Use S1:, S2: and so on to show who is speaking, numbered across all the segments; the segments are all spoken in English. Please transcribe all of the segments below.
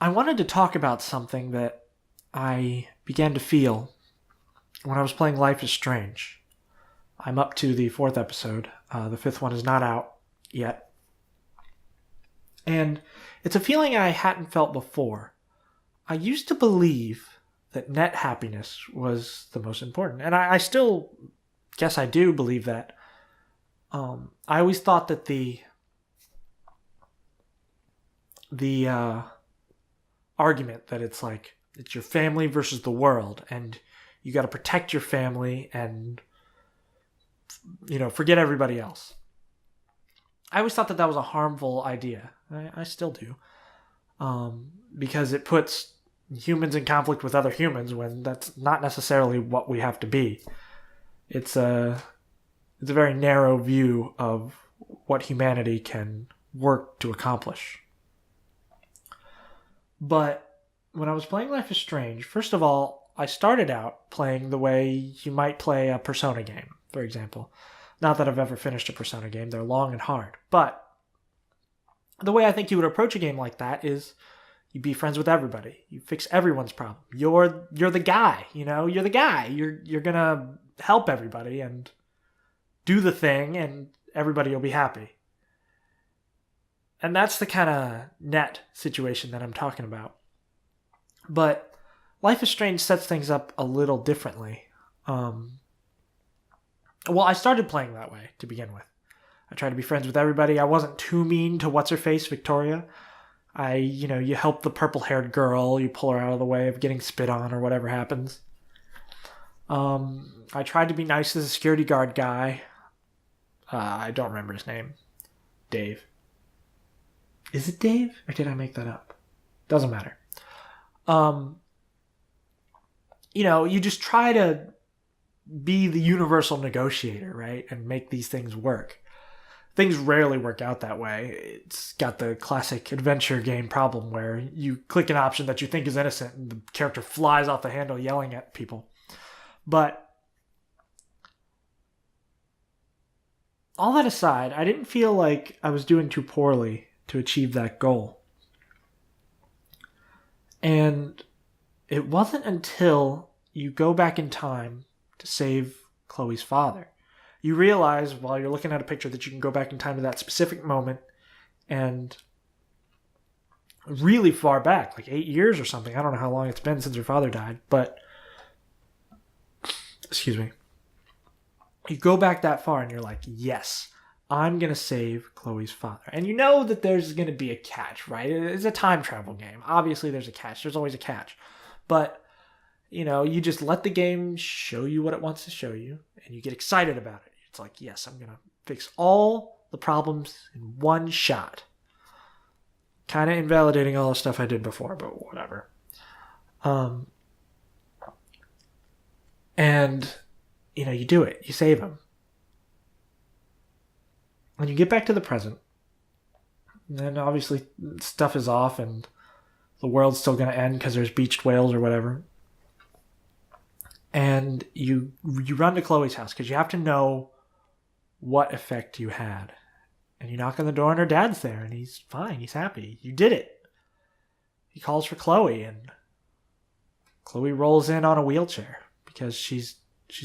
S1: I wanted to talk about something that I began to feel when I was playing Life is Strange. I'm up to the fourth episode. The fifth one is not out yet. And it's a feeling I hadn't felt before. I used to believe that net happiness was the most important. And I still guess I do believe that. I always thought that the argument that it's your family versus the world, and you got to protect your family and forget everybody else. I always thought that was a harmful idea. I still do, because it puts humans in conflict with other humans when that's not necessarily what we have to be. It's a very narrow view of what humanity can work to accomplish. But when I was playing Life is Strange, first of all, I started out playing the way you might play a Persona game, for example. Not that I've ever finished a Persona game. They're long and hard. But the way I think you would approach a game like that is you be friends with everybody. You fix everyone's problem. You're the guy, You're the guy. You're going to help everybody and do the thing, and everybody will be happy. And that's the kind of net situation that I'm talking about. But Life is Strange sets things up a little differently. Well, I started playing that way to begin with. I tried to be friends with everybody. I wasn't too mean to what's-her-face, Victoria. You help the purple-haired girl. You pull her out of the way of getting spit on or whatever happens. I tried to be nice to the security guard guy. I don't remember his name. Dave. Is it Dave? Or did I make that up? Doesn't matter. You just try to be the universal negotiator, right? And make these things work. Things rarely work out that way. It's got the classic adventure game problem where you click an option that you think is innocent and the character flies off the handle yelling at people. But all that aside, I didn't feel like I was doing too poorly to achieve that goal. And it wasn't until you go back in time to save Chloe's father. You realize while you're looking at a picture that you can go back in time to that specific moment and really far back, like 8 years or something. I don't know how long it's been since her father died, but excuse me. You go back that far and you're like, yes, I'm going to save Chloe's father. And you know that there's going to be a catch, right? It's a time travel game. Obviously, there's a catch. There's always a catch. But, you just let the game show you what it wants to show you, and you get excited about it. It's like, yes, I'm going to fix all the problems in one shot. Kind of invalidating all the stuff I did before, but whatever. And, you do it. You save him. When you get back to the present, then obviously stuff is off and the world's still going to end because there's beached whales or whatever. And you run to Chloe's house because you have to know what effect you had. And you knock on the door and her dad's there and he's fine. He's happy. You did it. He calls for Chloe and Chloe rolls in on a wheelchair because she's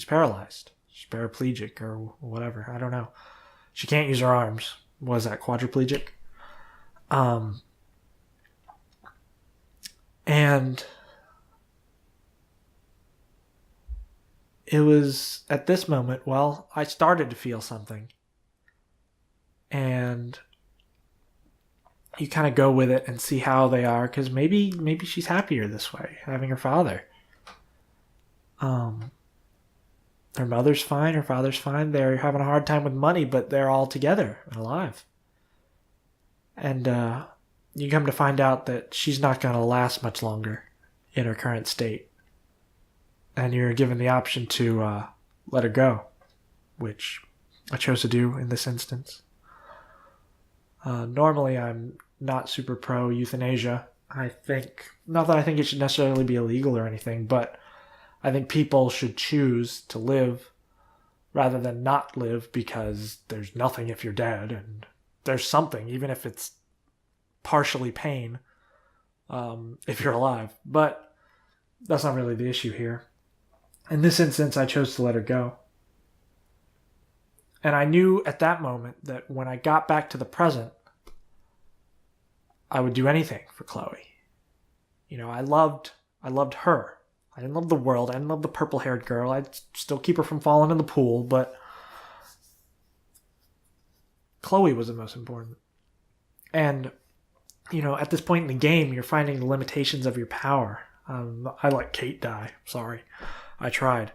S1: paralyzed. She's paraplegic or whatever. I don't know. She can't use her arms. Was that quadriplegic? And it was at this moment, I started to feel something. And you kind of go with it and see how they are, because maybe she's happier this way, having her father. Her mother's fine, her father's fine. They're having a hard time with money, but they're all together and alive. And you come to find out that she's not going to last much longer in her current state. And you're given the option to let her go, which I chose to do in this instance. Normally, I'm not super pro euthanasia. Not that I think it should necessarily be illegal or anything, but I think people should choose to live rather than not live, because there's nothing if you're dead, and there's something, even if it's partially pain, if you're alive. But that's not really the issue here. In this instance, I chose to let her go. And I knew at that moment that when I got back to the present, I would do anything for Chloe. I loved her. I didn't love the world. I didn't love the purple-haired girl. I'd still keep her from falling in the pool, but Chloe was the most important. And, at this point in the game, you're finding the limitations of your power. I let Kate die. Sorry. I tried.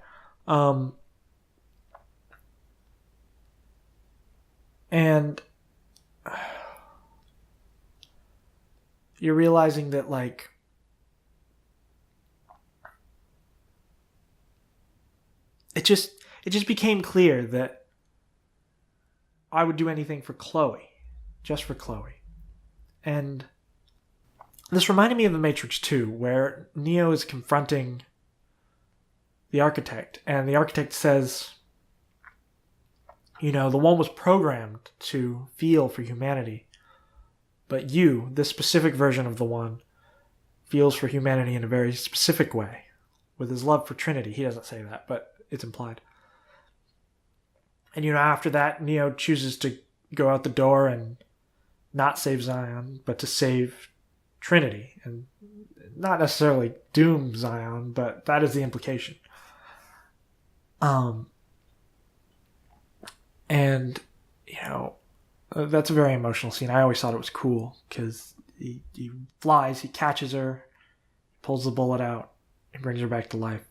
S1: And you're realizing that, it just became clear that I would do anything for Chloe. Just for Chloe. And this reminded me of The Matrix 2, where Neo is confronting the architect, and the architect says, the one was programmed to feel for humanity, but you, this specific version of the one, feels for humanity in a very specific way, with his love for Trinity. He doesn't say that, but it's implied. And, after that, Neo chooses to go out the door and not save Zion, but to save Trinity. And not necessarily doom Zion, but that is the implication. And, that's a very emotional scene. I always thought it was cool because he flies, he catches her, pulls the bullet out, and brings her back to life.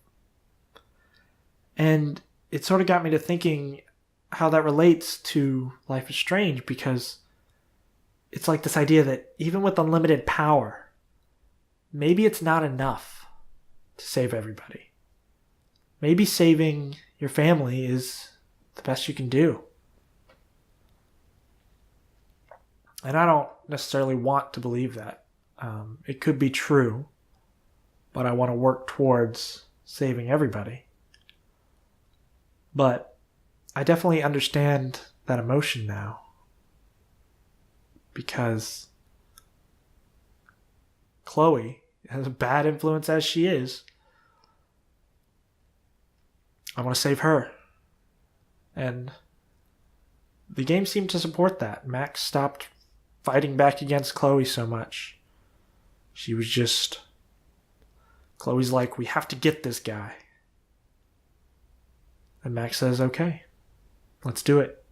S1: And it sort of got me to thinking how that relates to Life is Strange, because it's like this idea that even with unlimited power, maybe it's not enough to save everybody. Maybe saving your family is the best you can do. And I don't necessarily want to believe that. It could be true, but I want to work towards saving everybody. But I definitely understand that emotion now, because Chloe, as a bad influence as she is, I want to save her. And the game seemed to support that. Max stopped fighting back against Chloe so much. She was just... Chloe's like, we have to get this guy. And Max says, okay, let's do it.